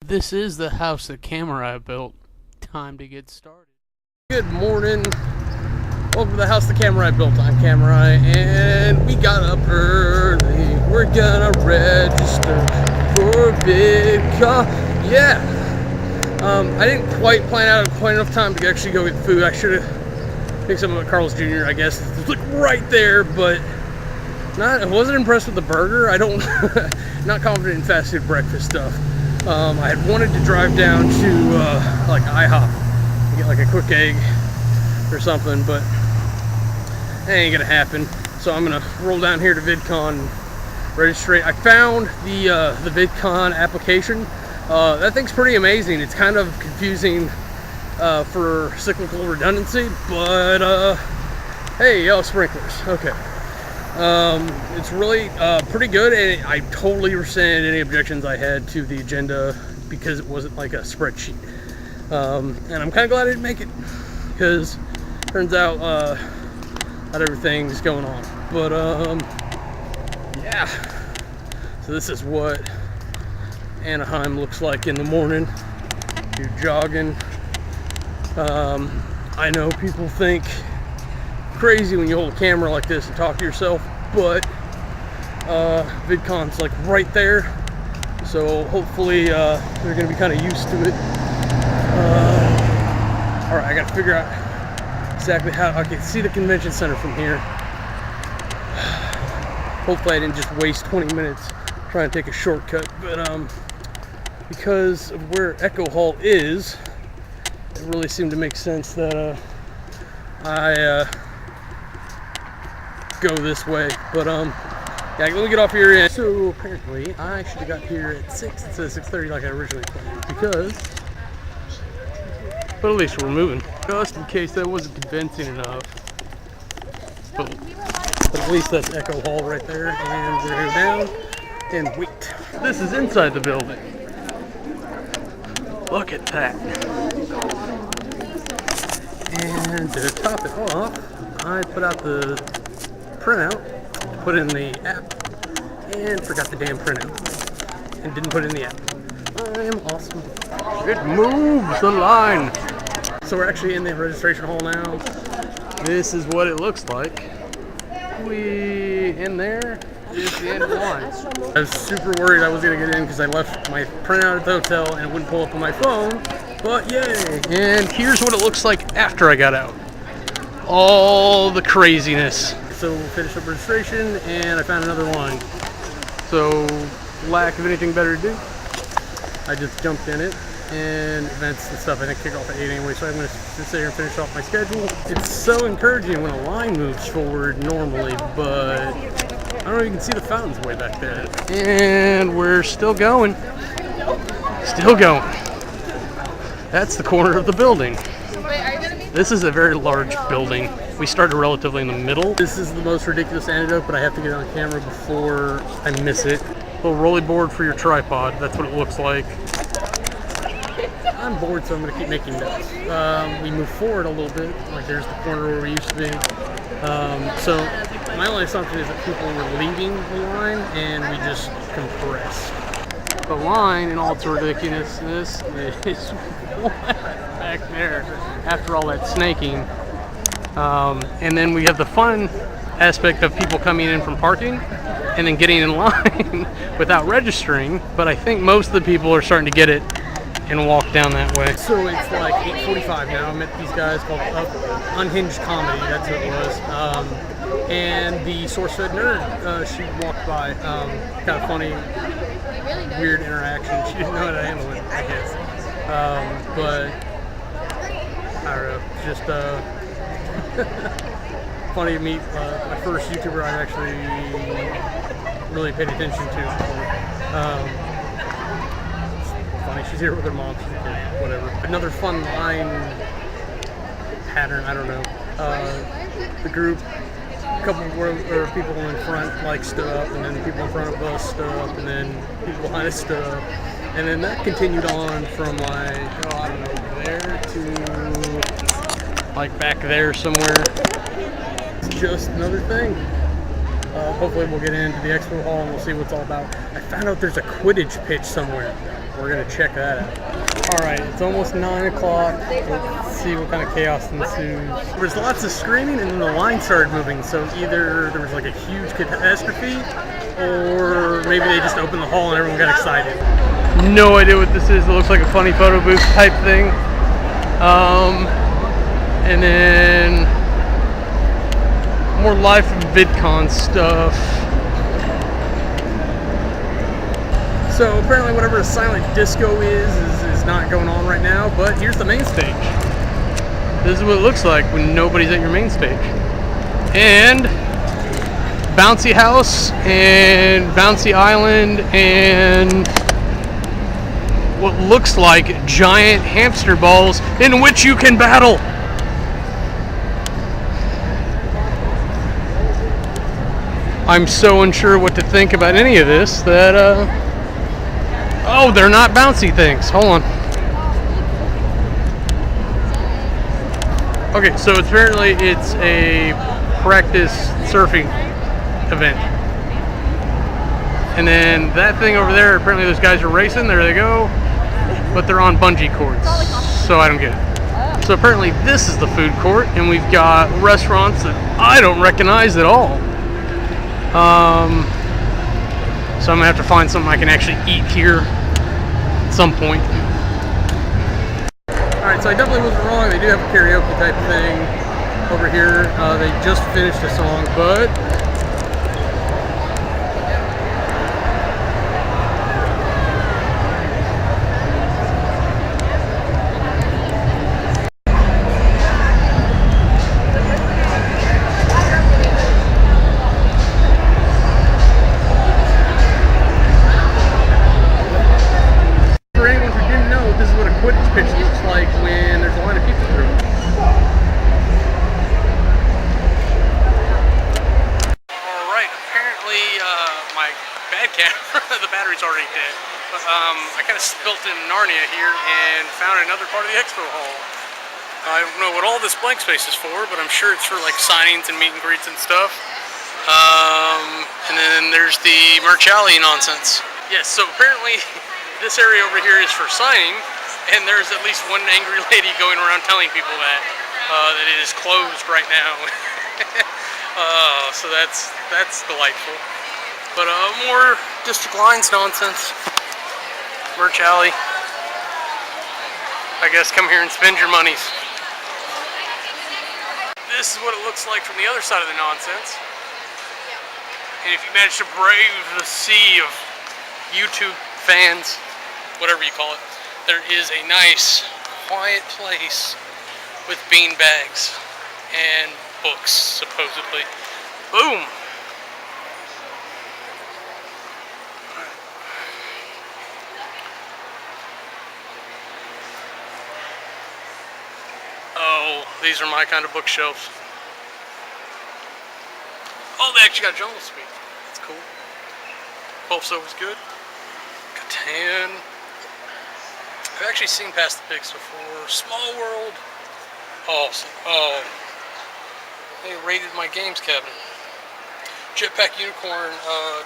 This is the house that Kamurai built. Time to get started. Good morning. Welcome to the house that Kamurai built. I'm Kamurai, and we got up early. We're gonna register for Vidcon. Yeah. I didn't quite plan out quite enough time to actually go get food. I should have picked something at Carl's Jr., I guess. It's like right there, but I wasn't impressed with the burger. Not confident in fast food breakfast stuff. I had wanted to drive down to like IHOP and get like a quick egg or something, but that ain't gonna happen. So I'm gonna roll down here to Vidcon and register. I found the Vidcon application. That thing's pretty amazing. It's kind of confusing for cyclical redundancy, but hey, sprinklers. Okay. It's really pretty good, and I totally rescind any objections I had to the agenda because it wasn't like a spreadsheet. And I'm kind of glad I didn't make it, because it turns out not everything's going on. But yeah, so this is what Anaheim looks like in the morning. You're jogging. I know people think crazy when you hold a camera like this and talk to yourself, but Vidcon's like right there, so hopefully they're gonna be kind of used to it. All right, I gotta figure out exactly how I can see the convention center from here. Hopefully I didn't just waste 20 minutes trying to take a shortcut, but because of where Echo Hall is, it really seemed to make sense that I go this way. But yeah, let me get off here. And so apparently I should have got here at 6 instead of 6:30 like I originally planned, but at least we're moving, just in case that wasn't convincing enough. But at least that's Echo Hall right there, and we're gonna go down and wait. This is inside the building. Look at that. And to top it off, I put out the printout, put in the app, and forgot the damn printout, and didn't put it in the app. I am awesome. It moves the line. So we're actually in the registration hall now. This is what it looks like. We in there is the end of the line. I was super worried I was gonna get in because I left my printout at the hotel and it wouldn't pull up on my phone, but yay. And here's what it looks like after I got out. All the craziness. So we'll finish up registration, and I found another line. So, lack of anything better to do, I just jumped in it, and events and stuff I think kick off at 8 anyway, so I'm going to sit here and finish off my schedule. It's so encouraging when a line moves forward normally, but I don't know if you can see the fountains way back there. And we're still going. Still going. That's the corner of the building. This is a very large building. We started relatively in the middle. This is the most ridiculous anecdote, but I have to get it on camera before I miss it. Little rolly board for your tripod. That's what it looks like. I'm bored, so I'm going to keep making notes. We move forward a little bit. Like there's the corner where we used to be. So my only assumption is that people were leaving the line, and we just compressed. The line, in all its ridiculousness, is back there after all that snaking. And then we have the fun aspect of people coming in from parking and then getting in line without registering, but I think most of the people are starting to get it and walk down that way. So it's like 8:45 now. I met these guys called Unhinged Comedy, that's what it was. And the SourceFed nerd, she walked by. Kind of funny, weird interaction. She didn't know how to handle it, I guess. But I don't know, just funny to meet my first YouTuber I actually really paid attention to. It's funny, she's here with her mom, she's a kid, whatever. Another fun line pattern, I don't know. The group, a couple of people in front like stood up, and then the people in front of us stood up, and then people behind us stood up. And then that continued on from like, I don't know, there to like back there somewhere. It's just another thing. Hopefully we'll get into the expo hall and we'll see what it's all about. I found out there's a Quidditch pitch somewhere. We're gonna check that out. All right, it's almost 9 o'clock. Let's see what kind of chaos ensues. There was lots of screaming and then the line started moving. So either there was like a huge catastrophe or maybe they just opened the hall and everyone got excited. No idea what this is. It looks like a funny photo booth type thing. And then more live from Vidcon stuff. So apparently whatever a silent disco is not going on right now, but here's the main stage. This is what it looks like when nobody's at your main stage. And bouncy house and bouncy island and what looks like giant hamster balls in which you can battle. I'm so unsure what to think about any of this that, oh, they're not bouncy things. Hold on. Okay, so apparently it's a practice surfing event. And then that thing over there, apparently those guys are racing. There they go. But they're on bungee cords, so I don't get it. So apparently this is the food court, and we've got restaurants that I don't recognize at all. So I'm gonna have to find something I can actually eat here at some point. Alright, so I definitely wasn't wrong. They do have a karaoke type thing over here. They just finished a song, but the battery's already dead. But I kind of spilt in Narnia here and found another part of the expo hall. I don't know what all this blank space is for, but I'm sure it's for like signings and meet and greets and stuff. And then there's the merch alley nonsense. Yes, so apparently this area over here is for signing, and there's at least one angry lady going around telling people that it is closed right now. So that's delightful. But more district lines nonsense. Merch alley. I guess come here and spend your monies. This is what it looks like from the other side of the nonsense. And if you manage to brave the sea of YouTube fans, whatever you call it, there is a nice, quiet place with bean bags and books, supposedly. Boom! Oh, these are my kind of bookshelves. Oh, they actually got Jungle Speak. That's cool. Pulp's always good. Catan. I've actually seen Past the Pigs before. Small World. Awesome. Oh. They raided my games cabinet. Jetpack Unicorn,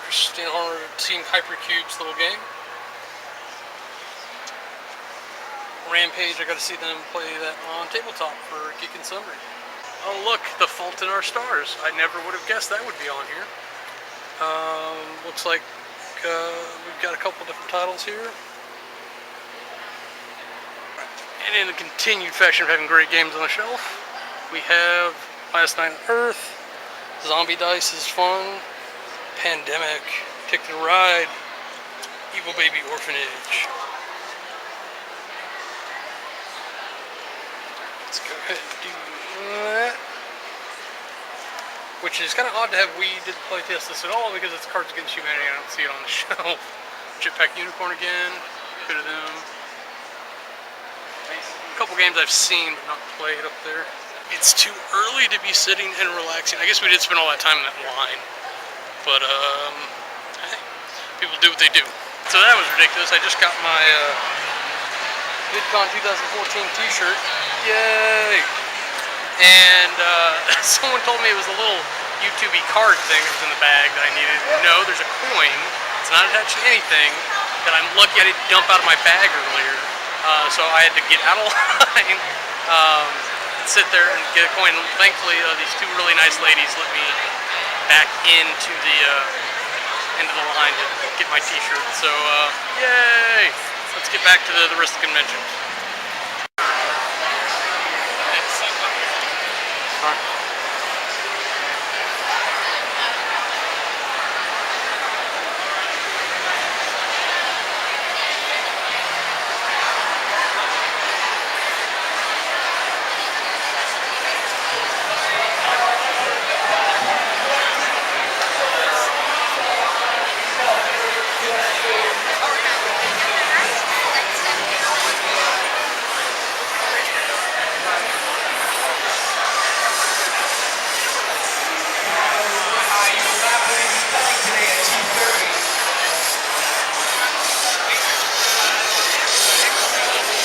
Christine Horner Team Hypercube's little game. Rampage, I got to see them play that on tabletop for Geek and Sundry. Oh look, The Fault in Our Stars. I never would have guessed that would be on here. Looks like we've got a couple different titles here. And in the continued fashion of having great games on the shelf, we have Last Night on Earth, Zombie Dice is fun, Pandemic, Ticket to Ride, Evil Baby Orphanage. Let's go ahead and do that. Which is kind of odd to have we didn't playtest this at all because it's Cards Against Humanity. I don't see it on the shelf. Jetpack Unicorn again. Good of them. A couple games I've seen but not played up there. It's too early to be sitting and relaxing. I guess we did spend all that time in that line. But, hey, people do what they do. So that was ridiculous. I just got my Vidcon 2014 t-shirt. Yay! And someone told me it was a little YouTube card thing that was in the bag that I needed. No, there's a coin. It's not attached to anything. That I'm lucky I didn't dump out of my bag earlier. So I had to get out of line, sit there and get a coin. Thankfully, these two really nice ladies let me back into the line to get my t-shirt. So, yay! Let's get back to the rest of the convention.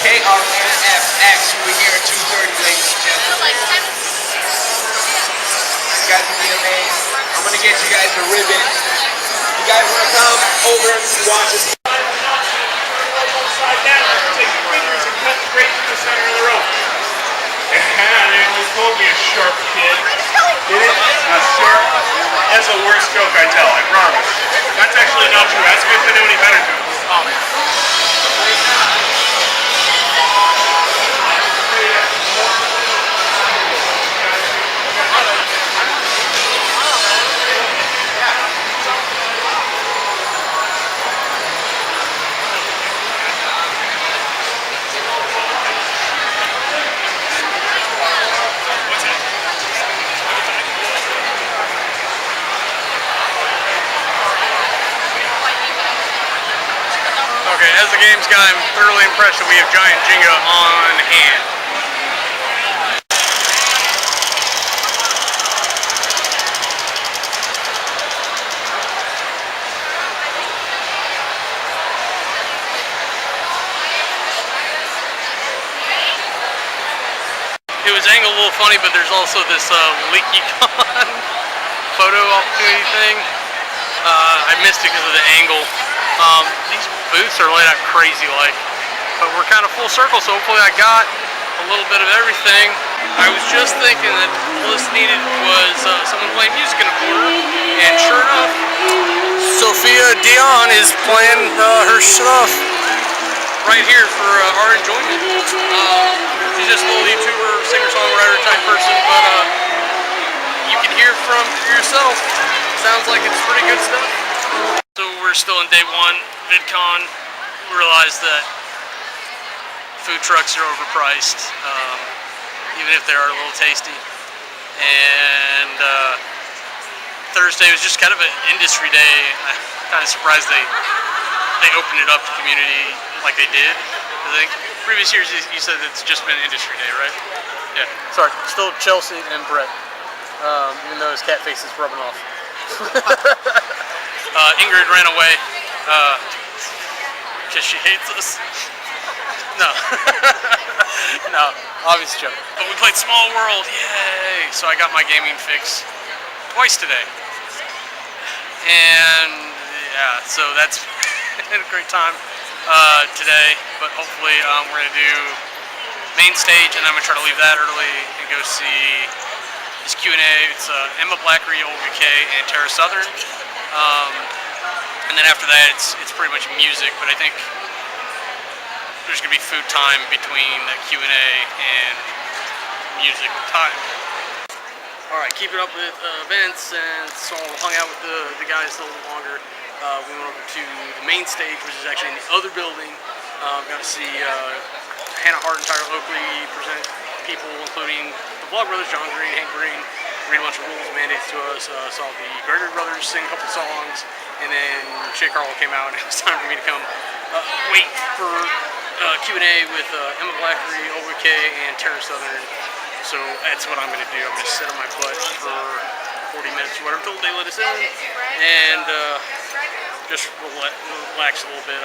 KRNFX, we're here at 2:30, ladies and gentlemen. You guys will be amazed. I'm going to get you guys a ribbon. You guys want to come over and watch us? Upside down, take your fingers and cut straight to the center of the rope. And they always told me a sharp kid. Did it? A sharp? That's the worst joke I tell, I promise. That's actually not true. Ask me if they know any better jokes. Oh, man. Okay, as the games guy, I'm thoroughly impressed that we have giant Jenga on hand. It was angled a little funny, but there's also this leaky con photo opportunity thing. I missed it because of the angle. These booths are laid out crazy like, but we're kind of full circle, so hopefully I got a little bit of everything. I was just thinking that all this needed was someone playing music in a corner, and sure enough, Sophia Dion is playing her stuff right here for our enjoyment. She's just a little YouTuber, singer-songwriter type person, but you can hear from yourself. Sounds like it's pretty good stuff. So we're still in day one, Vidcon. We realized that food trucks are overpriced, even if they are a little tasty. And Thursday was just kind of an industry day. I'm kind of surprised they opened it up to community like they did. I think previous years you said it's just been industry day, right? Yeah. Sorry, still Chelsea and Brett, even though his cat face is rubbing off. Ingrid ran away because she hates us. No, no, obvious joke. But we played Small World, yay! So I got my gaming fix twice today, and yeah, so that's been a great time today. But hopefully we're gonna do main stage, and I'm gonna try to leave that early and go see this Q&A. It's Emma Blackery, Olga K, and Tara Southern. And then after that, it's pretty much music, but I think there's going to be food time between that Q&A and music time. Alright, keeping up with events, and so I hung out with the guys a little longer. We went over to the main stage, which is actually in the other building. Got to see Hannah Hart and Tyler Oakley present people, including the Vlog Brothers, John Green, Hank Green, read a bunch of rules mandates to us, saw the Gregory Brothers sing a couple songs, and then Shay Carl came out, and it was time for me to come wait for Q&A with Emma Blackery, Olga K, and Tara Southern. So that's what I'm going to do. I'm going to sit on my butt for 40 minutes or whatever until they let us in, and just relax a little bit.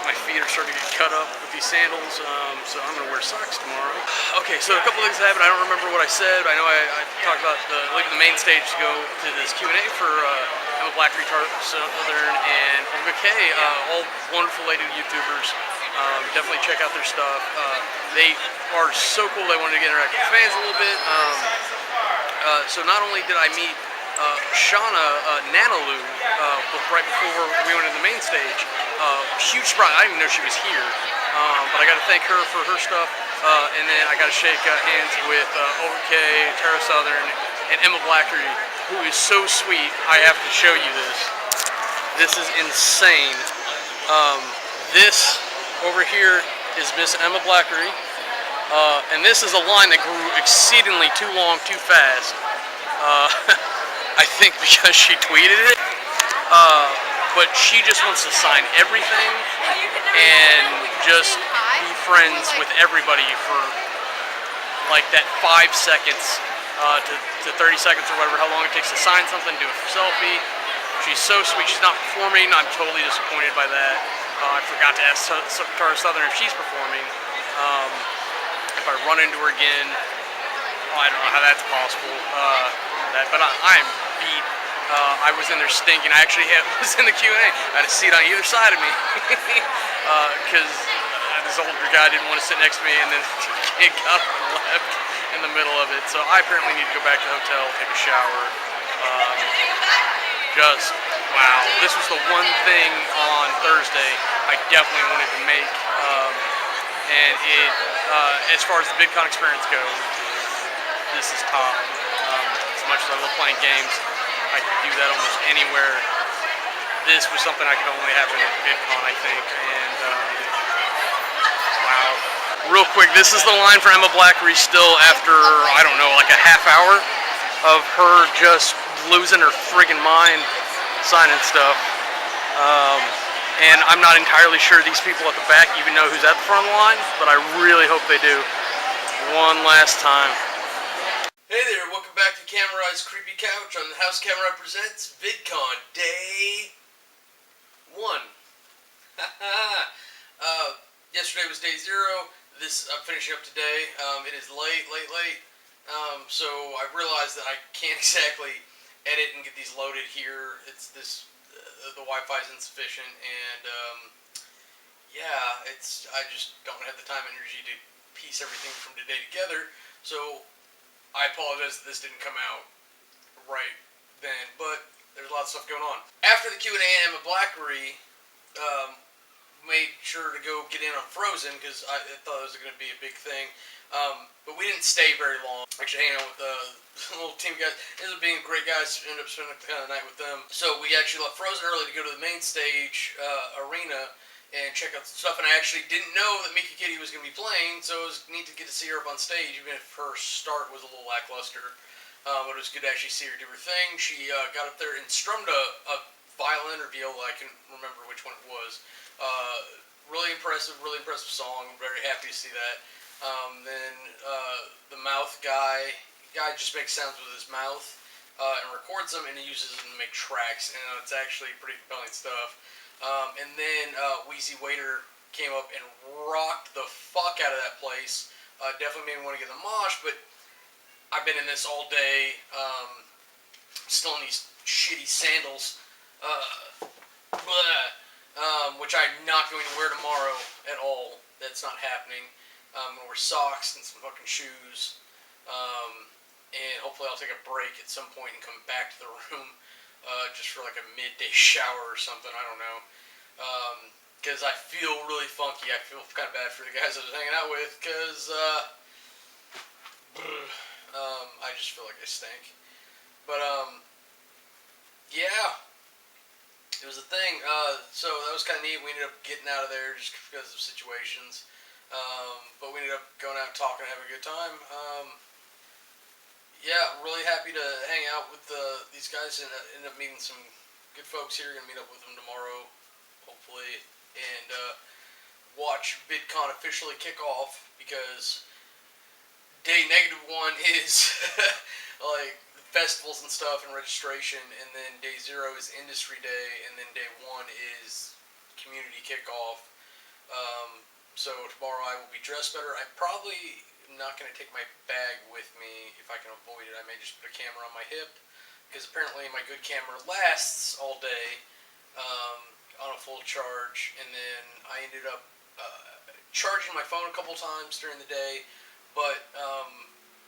My feet are starting to get cut up with these sandals, so I'm going to wear socks tomorrow. Okay, so a couple things happened. I don't remember what I said. I know I talked about leaving the main stage to go to this Q&A for Emma Blackery, Southern, and Olga K, all wonderful lady YouTubers. Definitely check out their stuff. They are so cool. They wanted to get interactive with fans a little bit. So not only did I meet Shauna Nanalu right before we went to the main stage, huge surprise. I didn't even know she was here, but I got to thank her for her stuff. And then I got to shake hands with Olga K, Tara Southern, and Emma Blackery, who is so sweet. I have to show you this. This is insane. This over here is Miss Emma Blackery, and this is a line that grew exceedingly too long, too fast. I think because she tweeted it, but she just wants to sign everything and just be friends with everybody for like that 5 seconds to 30 seconds or whatever, how long it takes to sign something, do a selfie. She's so sweet. She's not performing. I'm totally disappointed by that. I forgot to ask Tara Southern if she's performing. If I run into her again, I don't know how that's possible. But I'm beat. I was in there stinking. I actually was in the Q&A. I had a seat on either side of me because this older guy didn't want to sit next to me, and then the kid got up and left in the middle of it. So I apparently need to go back to the hotel, take a shower. Just, wow. This was the one thing on Thursday I definitely wanted to make. And it, as far as the Vidcon experience goes, this is top. As much as I love playing games, I could do that almost anywhere. This was something I could only happen at Vidcon, I think. And, wow. Real quick, this is the line for Emma Blackery still after, I don't know, like a half hour of her just losing her friggin' mind signing stuff. And I'm not entirely sure these people at the back even know who's at the front of the line, but I really hope they do. One last time. Hey there, welcome back to Kamurai's Creepy Couch on the House Kamurai Presents Vidcon Day 1. Yesterday was day 0. I'm finishing up today. It is late. So I realized that I can't exactly edit and get these loaded here. It's this, the Wi-Fi is insufficient, and yeah, I just don't have the time and energy to piece everything from today together. So I apologize that this didn't come out right then, but there's a lot of stuff going on. After the Q&A, Emma Blackery made sure to go get in on Frozen because I thought it was going to be a big thing. But we didn't stay very long. Actually, hanging out with the little team guys. Ended up being great guys. Ended up spending the night with them. So we actually left Frozen early to go to the main stage arena and check out some stuff. And I actually didn't know that Mickey Kitty was going to be playing, so it was neat to get to see her up on stage, even if her start was a little lackluster. But it was good to actually see her do her thing. She got up there and strummed a violin or viola. I can't remember which one it was. Really impressive song. I'm very happy to see that. Then the mouth guy just makes sounds with his mouth and records them, and he uses them to make tracks, and it's actually pretty compelling stuff. And then Wheezy Waiter came up and rocked the fuck out of that place. Definitely made me want to get the mosh, but I've been in this all day, still in these shitty sandals, which I'm not going to wear tomorrow at all. That's not happening. I'm going to wear socks and some fucking shoes, and hopefully I'll take a break at some point and come back to the room, just for like a midday shower or something, I don't know, because I feel really funky. I feel kind of bad for the guys I was hanging out with, because, I just feel like I stink, but, yeah, it was a thing. So that was kind of neat. We ended up getting out of there just because of situations, but we ended up going out, talking, having a good time. Yeah, really happy to hang out with these guys and end up meeting some good folks here. Gonna meet up with them tomorrow, hopefully, and watch VidCon officially kick off, because day -1 is like festivals and stuff and registration, and then day 0 is industry day, and then day 1 is community kickoff. So tomorrow I will be dressed better. I probably am not going to take my bag with me if I can avoid it. I may just put a camera on my hip, because apparently my good camera lasts all day on a full charge. And then I ended up charging my phone a couple times during the day, but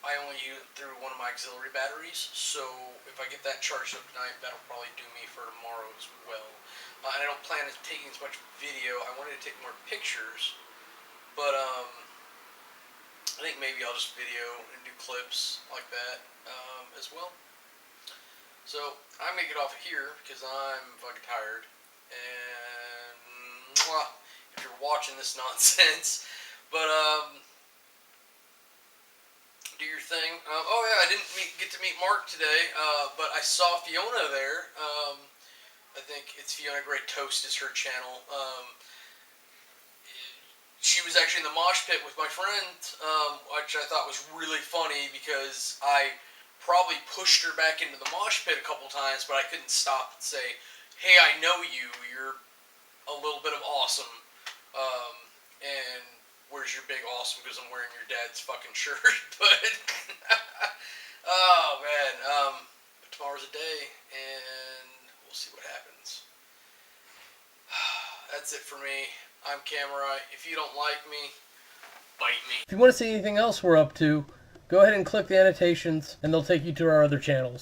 I only use it through one of my auxiliary batteries. So if I get that charged up tonight, that'll probably do me for tomorrow as well. And I don't plan on taking as much video. I wanted to take more pictures, but I think maybe I'll just video and do clips like that as well. So I'm gonna get off of here because I'm fucking tired. And if you're watching this nonsense, but do your thing. Oh yeah, I didn't get to meet Mark today, but I saw Fiona there. I think it's Fiona Great Toast is her channel. She was actually in the mosh pit with my friend, which I thought was really funny because I probably pushed her back into the mosh pit a couple times, but I couldn't stop and say, "Hey, I know you. You're a little bit of awesome." And where's your big awesome? Because I'm wearing your dad's fucking shirt. But oh man, but tomorrow's a day, and we'll see what happens. That's it for me. I'm Kamurai. If you don't like me, bite me. If you want to see anything else we're up to, go ahead and click the annotations, and they'll take you to our other channels.